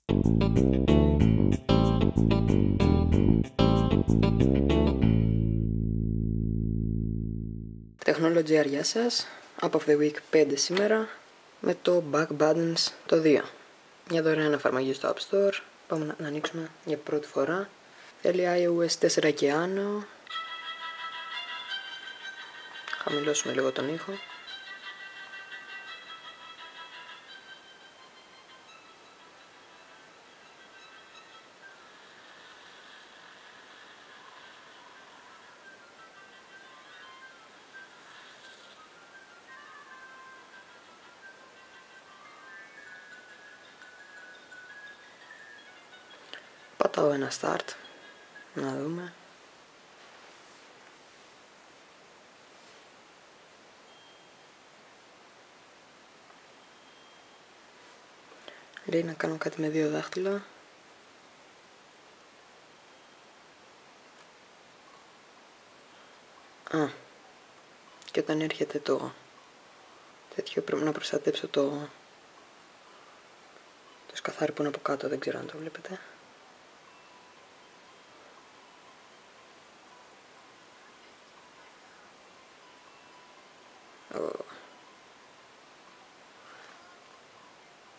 Technology, γεια σας. Up of the Week 5 σήμερα με το Back Buttons το 2. Μια δωρεάν εφαρμογή στο App Store. Πάμε να ανοίξουμε για πρώτη φορά. Θέλει iOS 4 και άνω. Χαμηλώσουμε λίγο τον ήχο. Πατάω ένα start, να δούμε. Λέει να κάνω κάτι με 2 δάχτυλα. Και όταν έρχεται το τέτοιο πρέπει να προστατέψω το σκαθάρι που είναι από κάτω, δεν ξέρω αν το βλέπετε.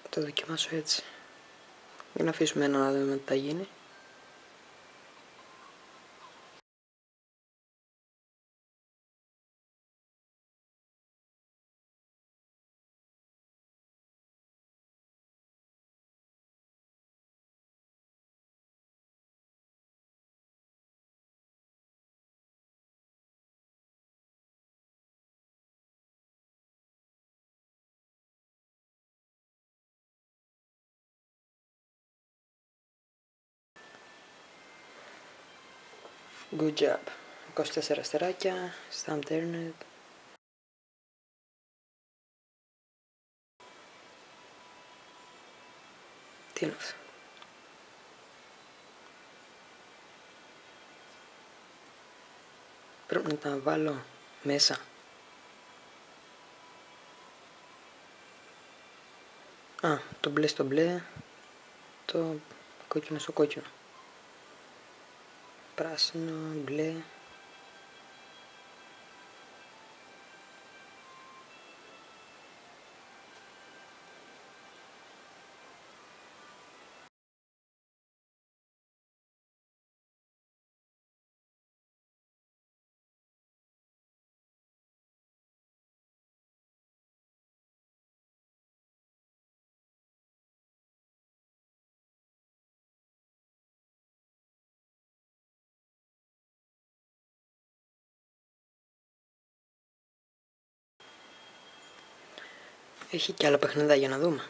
Το δοκιμάσω έτσι. Για να αφήσουμε ένα να δούμε τι θα γίνει. Good job. 24 αστεράκια, stamp internet. Τι είναι αυτό? Πρέπει να τα βάλω μέσα. Το μπλε στο μπλε, το κόκκινο στο κόκκινο. Πράσινο, μπλε. Έχει και άλλα παιχνίδια για να δούμε.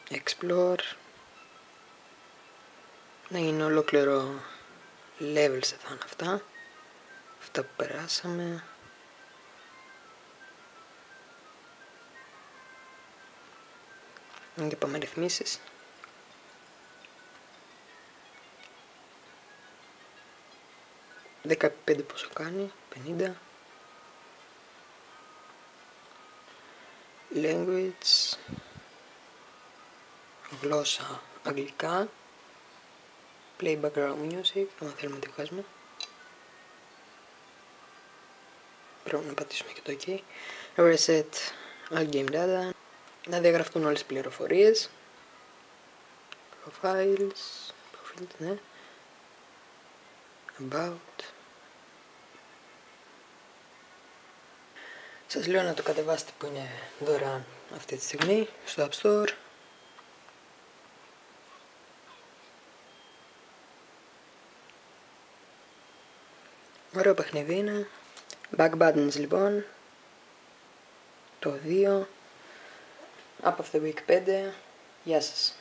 Explore. Να είναι ολόκληρο levels θα είναι αυτά. Αυτά που περάσαμε. Και πάμε ρυθμίσεις. $15 πόσο κάνει, 50. Language. Γλώσσα αγγλικά. Play background music, αν θέλουμε τη βγάζουμε. Πρέπει να πατήσουμε και το OK. Reset all game data. Να διαγραφτούν όλες τις πληροφορίες. Profiles. Ναι. About. Σας λέω να το κατεβάσετε που είναι δωρεάν αυτή τη στιγμή στο App Store. Ωραίο παιχνίδι είναι. Back Buttons λοιπόν. Το 2. Up of the Week 5. Γεια σας.